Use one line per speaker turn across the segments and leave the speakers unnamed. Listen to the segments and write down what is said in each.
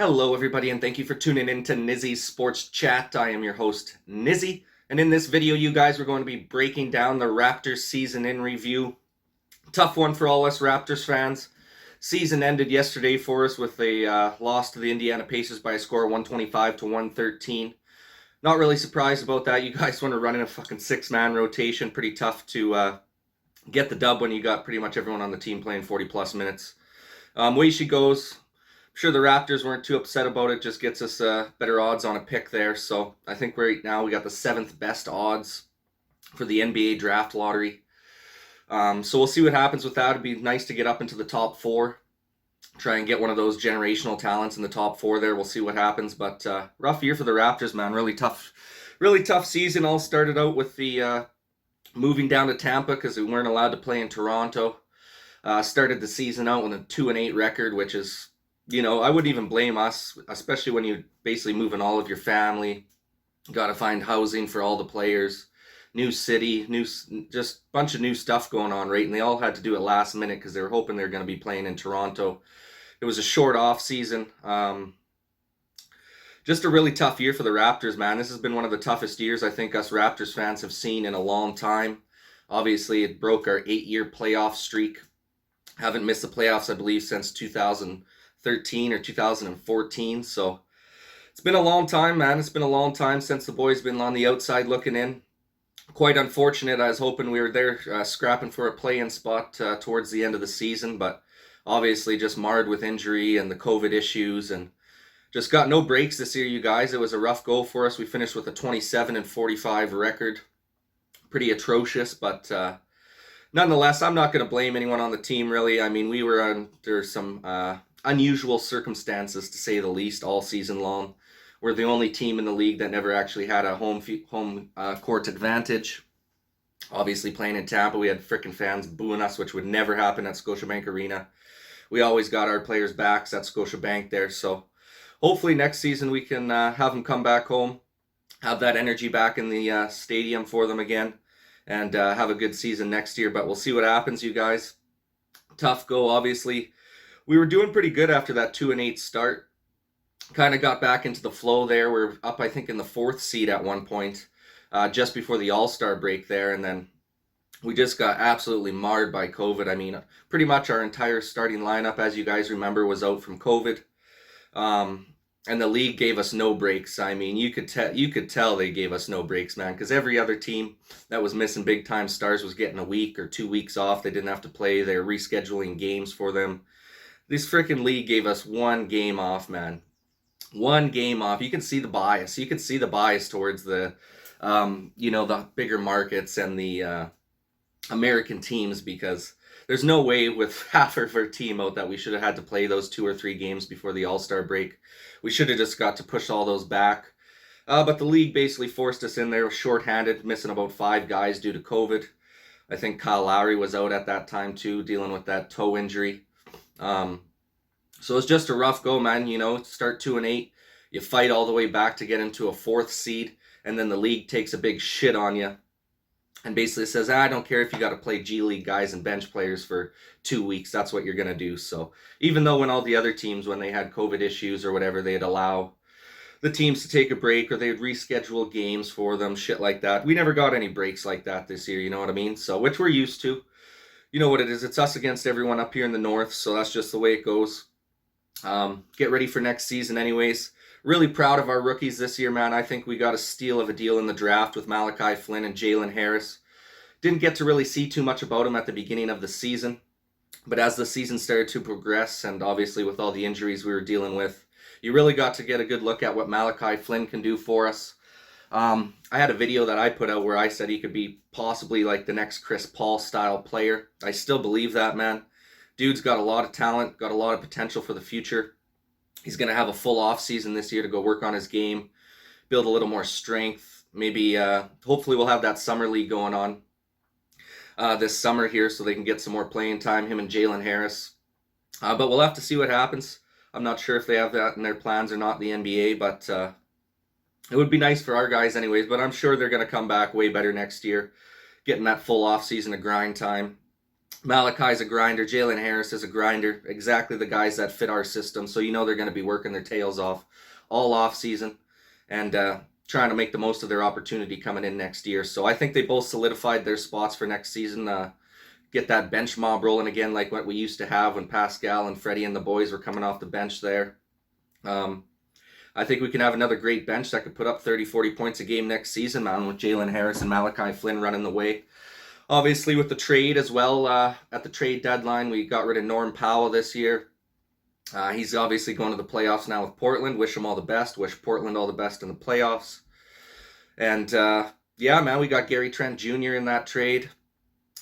Hello, everybody, and thank you for tuning in to Nizzy's Sports Chat. I am your host, Nizzy, and in this video, you guys, we're going to be breaking down the Raptors season in review. Tough one for all us Raptors fans. Season ended yesterday for us with a loss to the Indiana Pacers by a score of 125 to 113. Not really surprised about that. You guys want to run in a fucking six-man rotation. Pretty tough to get the dub when you got pretty much everyone on the team playing 40-plus minutes. Way she goes. I'm sure the Raptors weren't too upset about it. Just gets us better odds on a pick there. So I think right now we got the 7th best odds for the NBA draft lottery. So we'll see what happens with that. It'd be nice to get up into the top 4. Try and get one of those generational talents in the top 4 there. We'll see what happens. But rough year for the Raptors, man. Really tough season. All started out with the moving down to Tampa because we weren't allowed to play in Toronto. Started the season out with a 2-8 record, which is, I wouldn't even blame us, especially when you're basically moving all of your family. Got to find housing for all the players. New city, just bunch of new stuff going on, right? And they all had to do it last minute because they were hoping they were going to be playing in Toronto. It was a short off season. Just a really tough year for the Raptors, man. This has been one of the toughest years I think us Raptors fans have seen in a long time. Obviously, it broke our 8-year playoff streak. Haven't missed the playoffs, I believe, since 2013 or 2014. So it's been a long time, man. It's been a long time since the boys been on the outside looking in. Quite unfortunate. I was hoping we were there scrapping for a play-in spot towards the end of the season, but obviously just marred with injury and the COVID issues, and just got no breaks this year, you guys. It was a rough go for us. We finished with a 27-45 record. Pretty atrocious, but nonetheless, I'm not going to blame anyone on the team, really. I mean, we were under some unusual circumstances, to say the least, all season long. We're the only team in the league that never actually had a home court advantage. Obviously, playing in Tampa, we had freaking fans booing us, which would never happen at Scotiabank Arena. We always got our players' backs at Scotiabank there. So hopefully next season we can have them come back home, have that energy back in the stadium for them again, and have a good season next year. But we'll see what happens, you guys. Tough go, obviously. We were doing pretty good after that 2-8 start. Kind of got back into the flow there. We're up, I think, in the 4th seed at one point, just before the All-Star break there. And then we just got absolutely marred by COVID. I mean, pretty much our entire starting lineup, as you guys remember, was out from COVID. And the league gave us no breaks. I mean, you could tell they gave us no breaks, man, because every other team that was missing big-time stars was getting a week or 2 weeks off. They didn't have to play. They were rescheduling games for them. This freaking league gave us one game off, man. One game off. You can see the bias. You can see the bias towards the, the bigger markets and the American teams, because there's no way with half of our team out that we should have had to play those 2 or 3 games before the All-Star break. We should have just got to push all those back. But the league basically forced us in there shorthanded, missing about 5 guys due to COVID. I think Kyle Lowry was out at that time too, dealing with that toe injury. So it's just a rough go, man. Start 2-8, you fight all the way back to get into a 4th seed, and then the league takes a big shit on you and basically says, I don't care if you got to play G League guys and bench players for 2 weeks. That's what you're going to do. So even though when all the other teams, when they had COVID issues or whatever, they'd allow the teams to take a break or they'd reschedule games for them, shit like that. We never got any breaks like that this year, you know what I mean? So, which we're used to. You know what it is. It's us against everyone up here in the north, so that's just the way it goes. Get ready for next season anyways. Really proud of our rookies this year, man. I think we got a steal of a deal in the draft with Malachi Flynn and Jalen Harris. Didn't get to really see too much about them at the beginning of the season, but as the season started to progress, and obviously with all the injuries we were dealing with, you really got to get a good look at what Malachi Flynn can do for us. I had a video that I put out where I said he could be possibly like the next Chris Paul style player. I still believe that, man. Dude's got a lot of talent, got a lot of potential for the future. He's going to have a full off season this year to go work on his game, build a little more strength. Maybe, hopefully we'll have that summer league going on this summer here so they can get some more playing time, him and Jalen Harris. But we'll have to see what happens. I'm not sure if they have that in their plans or not, the NBA, but it would be nice for our guys anyways. But I'm sure they're going to come back way better next year, getting that full off season of grind time. Malachi's a grinder. Jalen Harris is a grinder. Exactly the guys that fit our system. So you know they're going to be working their tails off all off season and trying to make the most of their opportunity coming in next year. So I think they both solidified their spots for next season. Get that bench mob rolling again like what we used to have when Pascal and Freddie and the boys were coming off the bench there. Um, I think we can have another great bench that could put up 30, 40 points a game next season, man, with Jalen Harris and Malachi Flynn running the way. Obviously, with the trade as well, at the trade deadline, we got rid of Norm Powell this year. He's obviously going to the playoffs now with Portland. Wish him all the best. Wish Portland all the best in the playoffs. And yeah, man, we got Gary Trent Jr. in that trade,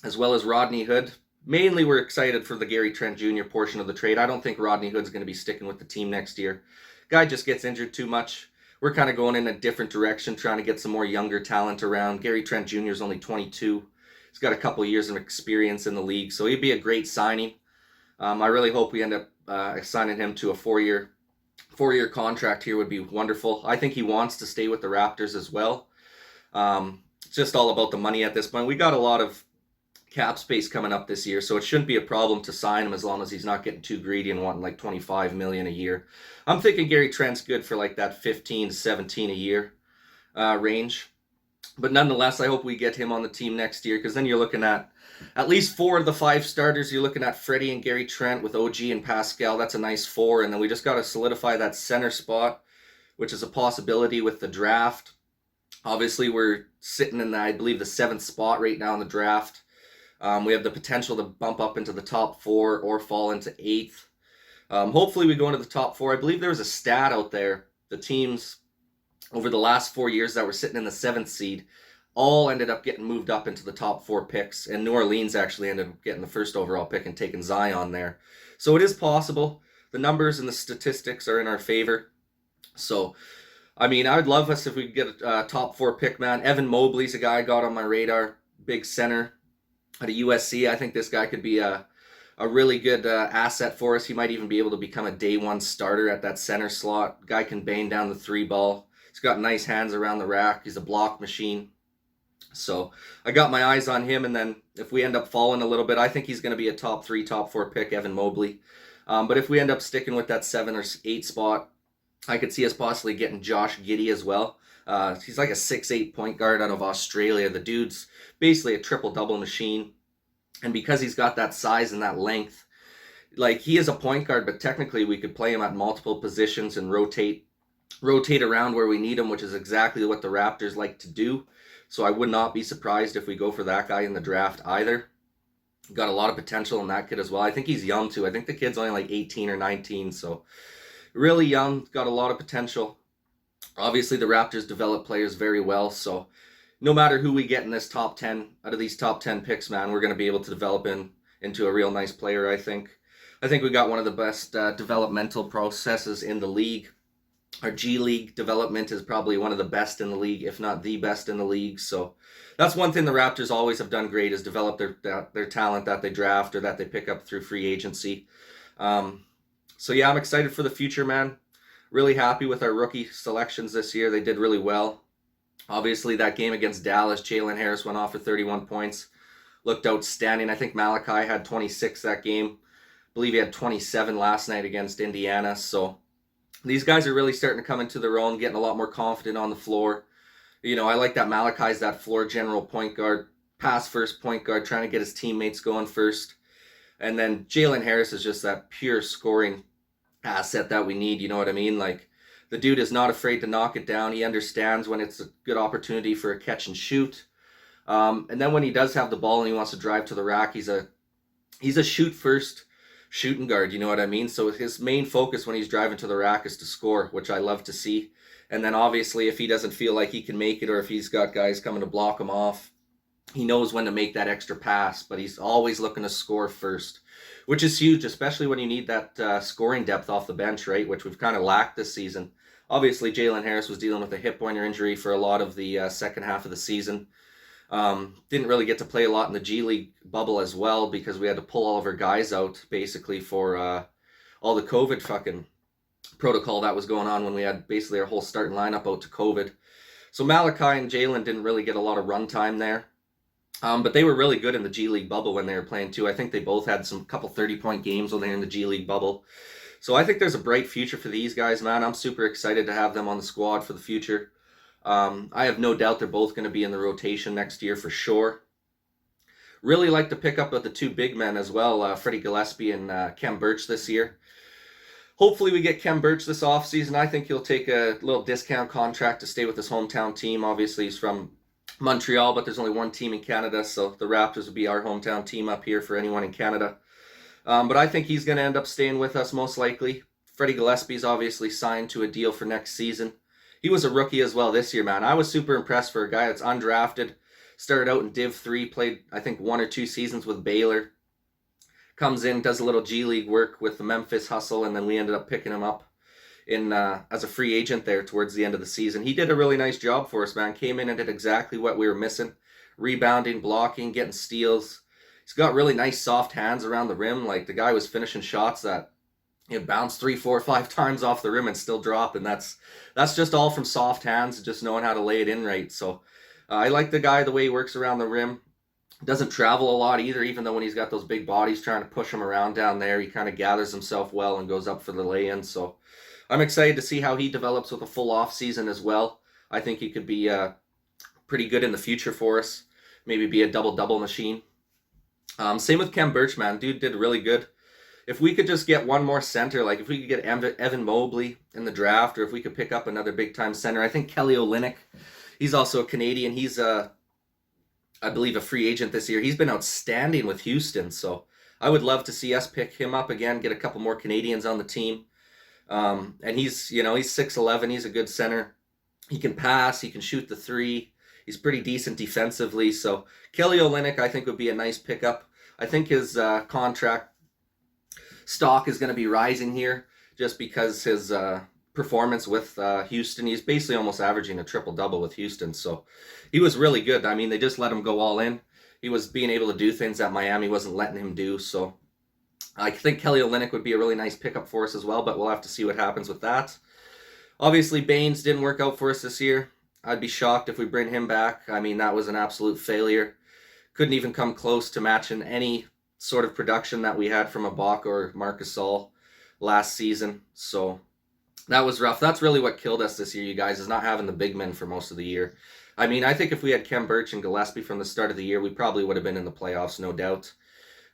as well as Rodney Hood. Mainly, we're excited for the Gary Trent Jr. portion of the trade. I don't think Rodney Hood's going to be sticking with the team next year. Guy just gets injured too much. We're kind of going in a different direction, trying to get some more younger talent around. Gary Trent Jr. is only 22. He's got a couple of years of experience in the league, so he'd be a great signing. I really hope we end up signing him to a four-year contract here. Would be wonderful. I think he wants to stay with the Raptors as well. It's just all about the money at this point. We got a lot of cap space coming up this year, so it shouldn't be a problem to sign him as long as he's not getting too greedy and wanting like $25 million a year. I'm thinking Gary Trent's good for like that 15 to 17 a year range. But nonetheless, I hope we get him on the team next year, because then you're looking at least 4 of the 5 starters. You're looking at Freddie and Gary Trent with OG and Pascal. That's a nice 4. And then we just got to solidify that center spot, which is a possibility with the draft. Obviously, we're sitting in, I believe, the 7th spot right now in the draft. We have the potential to bump up into the top 4 or fall into 8th. Hopefully, we go into the top 4. I believe there was a stat out there. The teams over the last 4 years that were sitting in the 7th seed all ended up getting moved up into the top 4 picks. And New Orleans actually ended up getting the first overall pick and taking Zion there. So it is possible. The numbers and the statistics are in our favor. So, I mean, I would love us if we could get a top 4 pick, man. Evan Mobley's a guy I got on my radar. Big center at a USC. I think this guy could be a really good asset for us. He might even be able to become a day 1 starter at that center slot. Guy can bang down the 3 ball. He's got nice hands around the rack. He's a block machine. So I got my eyes on him, and then if we end up falling a little bit, I think he's going to be a top 3, top 4 pick, Evan Mobley. But if we end up sticking with that 7 or 8 spot, I could see us possibly getting Josh Giddey as well. He's like a 6'8" point guard out of Australia. The dude's basically a triple-double machine. And because he's got that size and that length, like, he is a point guard, but technically we could play him at multiple positions and rotate around where we need him, which is exactly what the Raptors like to do. So I would not be surprised if we go for that guy in the draft either. Got a lot of potential in that kid as well. I think he's young too. I think the kid's only like 18 or 19, so really young, got a lot of potential. Obviously the Raptors develop players very well, so no matter who we get in this top 10, out of these top 10 picks, man, we're going to be able to develop into a real nice player, I think. I think we got one of the best developmental processes in the league. Our G League development is probably one of the best in the league, if not the best in the league. So that's one thing the Raptors always have done great, is develop their talent that they draft or that they pick up through free agency. So yeah, I'm excited for the future, man. Really happy with our rookie selections this year. They did really well. Obviously, that game against Dallas, Jalen Harris went off for 31 points. Looked outstanding. I think Malachi had 26 that game. I believe he had 27 last night against Indiana. So these guys are really starting to come into their own, getting a lot more confident on the floor. You know, I like that Malachi's that floor general point guard, pass first point guard, trying to get his teammates going first. And then Jalen Harris is just that pure scoring asset that we need, you know what I mean? Like, the dude is not afraid to knock it down. He understands when it's a good opportunity for a catch and shoot. And then when he does have the ball and he wants to drive to the rack, he's a shoot first shooting guard, you know what I mean? So his main focus when he's driving to the rack is to score, which I love to see. And then obviously if he doesn't feel like he can make it, or if he's got guys coming to block him off, he knows when to make that extra pass, but he's always looking to score first, which is huge, especially when you need that scoring depth off the bench, right? Which we've kind of lacked this season. Obviously, Jalen Harris was dealing with a hip pointer injury for a lot of the second half of the season. Didn't really get to play a lot in the G League bubble as well, because we had to pull all of our guys out basically for all the COVID fucking protocol that was going on when we had basically our whole starting lineup out to COVID. So Malachi and Jalen didn't really get a lot of run time there. But they were really good in the G League bubble when they were playing too. I think they both had some couple 30-point games when they were in the G League bubble. So I think there's a bright future for these guys, man. I'm super excited to have them on the squad for the future. I have no doubt they're both going to be in the rotation next year for sure. Really like to pick up with the two big men as well, Freddie Gillespie and Kem Birch this year. Hopefully we get Kem Birch this offseason. I think he'll take a little discount contract to stay with his hometown team. Obviously he's from Montreal, but there's only one team in Canada, so the Raptors would be our hometown team up here for anyone in Canada. But I think he's going to end up staying with us most likely. Freddie Gillespie's obviously signed to a deal for next season. He was a rookie as well this year, man. I was super impressed for a guy that's undrafted. Started out in Div 3, played I think 1 or 2 seasons with Baylor. Comes in, does a little G League work with the Memphis Hustle, and then we ended up picking him up in as a free agent there towards the end of the season. He did a really nice job for us, man. Came in and did exactly what we were missing. Rebounding, blocking, getting steals. He's got really nice soft hands around the rim. Like, the guy was finishing shots that bounced 3, 4, 5 times off the rim and still drop, and that's just all from soft hands and just knowing how to lay it in right. So I like the guy, the way he works around the rim. Doesn't travel a lot either, even though when he's got those big bodies trying to push him around down there, he kind of gathers himself well and goes up for the lay-in. So I'm excited to see how he develops with a full off season as well. I think he could be pretty good in the future for us. Maybe be a double-double machine. Same with Kem Birch, man. Dude did really good. If we could just get one more center, like if we could get Evan Mobley in the draft, or if we could pick up another big-time center. I think Kelly Olynyk, he's also a Canadian. He's I believe a free agent this year. He's been outstanding with Houston, so I would love to see us pick him up again, get a couple more Canadians on the team. And he's 6'11", he's a good center. He can pass, he can shoot the three. He's pretty decent defensively. So Kelly Olynyk, I think, would be a nice pickup. I think his contract stock is going to be rising here just because his performance with Houston. He's basically almost averaging a triple-double with Houston. So he was really good. I mean, they just let him go all in. He was being able to do things that Miami wasn't letting him do. So I think Kelly Olynyk would be a really nice pickup for us as well, but we'll have to see what happens with that. Obviously, Baines didn't work out for us this year. I'd be shocked if we bring him back. I mean, that was an absolute failure. Couldn't even come close to matching any sort of production that we had from Ibaka or Marc Gasol last season. So that was rough. That's really what killed us this year, you guys, is not having the big men for most of the year. I mean, I think if we had Kem Birch and Gillespie from the start of the year, we probably would have been in the playoffs, no doubt.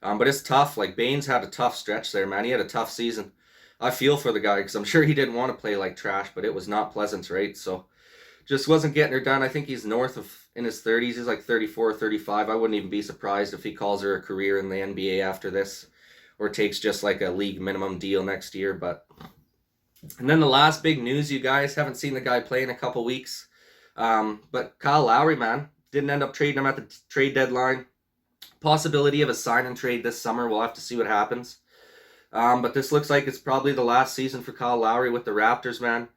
But it's tough. Like, Baines had a tough stretch there, man. He had a tough season. I feel for the guy because I'm sure he didn't want to play like trash, but it was not pleasant, right? So just wasn't getting her done. I think he's north of, in his 30s. He's like 34 or 35. I wouldn't even be surprised if he calls her a career in the NBA after this, or takes just like a league minimum deal next year. And then the last big news, you guys, haven't seen the guy play in a couple weeks. But Kyle Lowry, man, didn't end up trading him at the trade deadline. Possibility of a sign and trade this summer. We'll have to see what happens. But this looks like it's probably the last season for Kyle Lowry with the Raptors, man.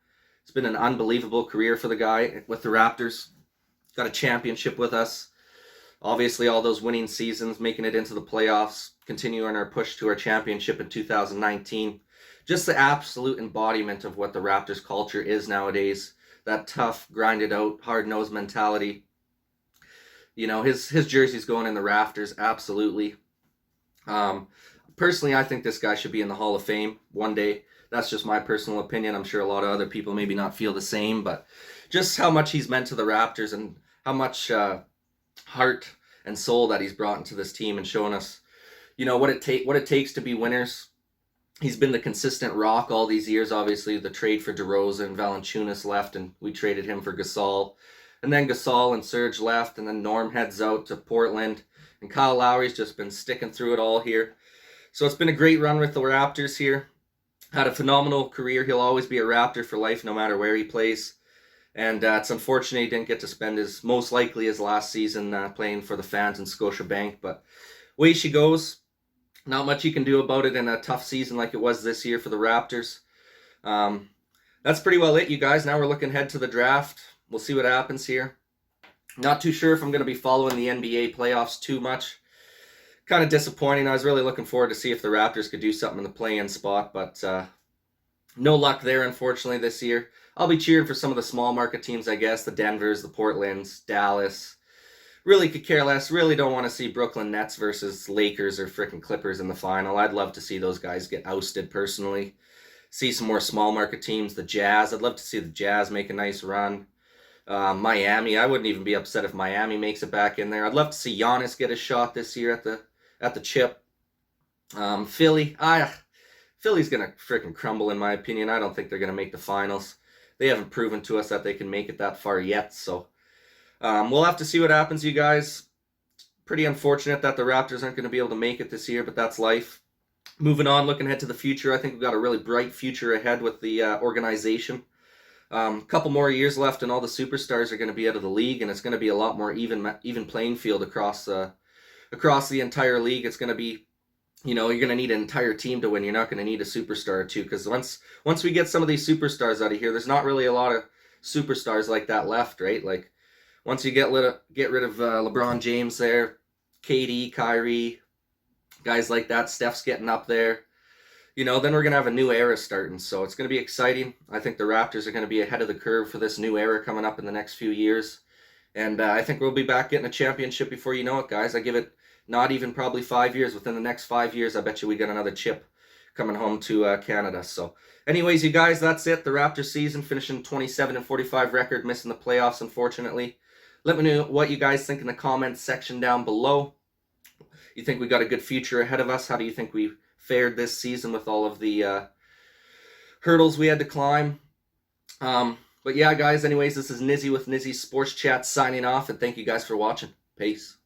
It's been an unbelievable career for the guy with the Raptors. Got a championship with us. Obviously, all those winning seasons, making it into the playoffs, continuing our push to our championship in 2019. Just the absolute embodiment of what the Raptors culture is nowadays. That tough, grinded out, hard-nosed mentality. You know, his jersey's going in the rafters, absolutely. Personally, I think this guy should be in the Hall of Fame one day. That's just my personal opinion. I'm sure a lot of other people maybe not feel the same, but just how much he's meant to the Raptors and how much heart and soul that he's brought into this team and shown us, you know, what it takes to be winners. He's been the consistent rock all these years. Obviously, the trade for DeRozan and Valanciunas left, and we traded him for Gasol. And then Gasol and Serge left, and then Norm heads out to Portland. And Kyle Lowry's just been sticking through it all here. So it's been a great run with the Raptors here. Had a phenomenal career. He'll always be a Raptor for life, no matter where he plays. And it's unfortunate he didn't get to spend most likely his last season playing for the fans in Scotiabank. But way she goes. Not much you can do about it in a tough season like it was this year for the Raptors. That's pretty well it, you guys. Now we're looking ahead to the draft. We'll see what happens here. Not too sure if I'm going to be following the NBA playoffs too much. Kind of disappointing. I was really looking forward to see if the Raptors could do something in the play-in spot, but no luck there, unfortunately, this year. I'll be cheering for some of the small market teams, I guess. The Denvers, the Portlands, Dallas. really could care less. Really don't want to see Brooklyn Nets versus Lakers or frickin' Clippers in the final. I'd love to see those guys get ousted personally. See some more small market teams. The Jazz. I'd love to see the Jazz make a nice run. Miami. I wouldn't even be upset if Miami makes it back in there. I'd love to see Giannis get a shot this year at the chip. Philly. Philly's gonna frickin' crumble in my opinion. I don't think they're gonna make the finals. They haven't proven to us that they can make it that far yet. So we'll have to see what happens, you guys. Pretty unfortunate that the Raptors aren't going to be able to make it this year, but that's life. Moving on, looking ahead to the future, I think we've got a really bright future ahead with the organization. Couple more years left, and all the superstars are going to be out of the league, and it's going to be a lot more even playing field across the entire league. It's going to be, you're going to need an entire team to win. You're not going to need a superstar or two, because once we get some of these superstars out of here, there's not really a lot of superstars like that left, right? Like once you get rid of LeBron James there, KD, Kyrie, guys like that, Steph's getting up there. Then we're going to have a new era starting, so it's going to be exciting. I think the Raptors are going to be ahead of the curve for this new era coming up in the next few years. And I think we'll be back getting a championship before you know it, guys. I give it not even probably 5 years. Within the next 5 years, I bet you we get another chip coming home to Canada. So anyways, you guys, that's it. The Raptors season, finishing 27-45 record, missing the playoffs, unfortunately. Let me know what you guys think in the comments section down below. You think we got a good future ahead of us? How do you think we fared this season with all of the hurdles we had to climb? But yeah, guys, anyways, this is Nizzy with Nizzy Sports Chat signing off, and thank you guys for watching. Peace.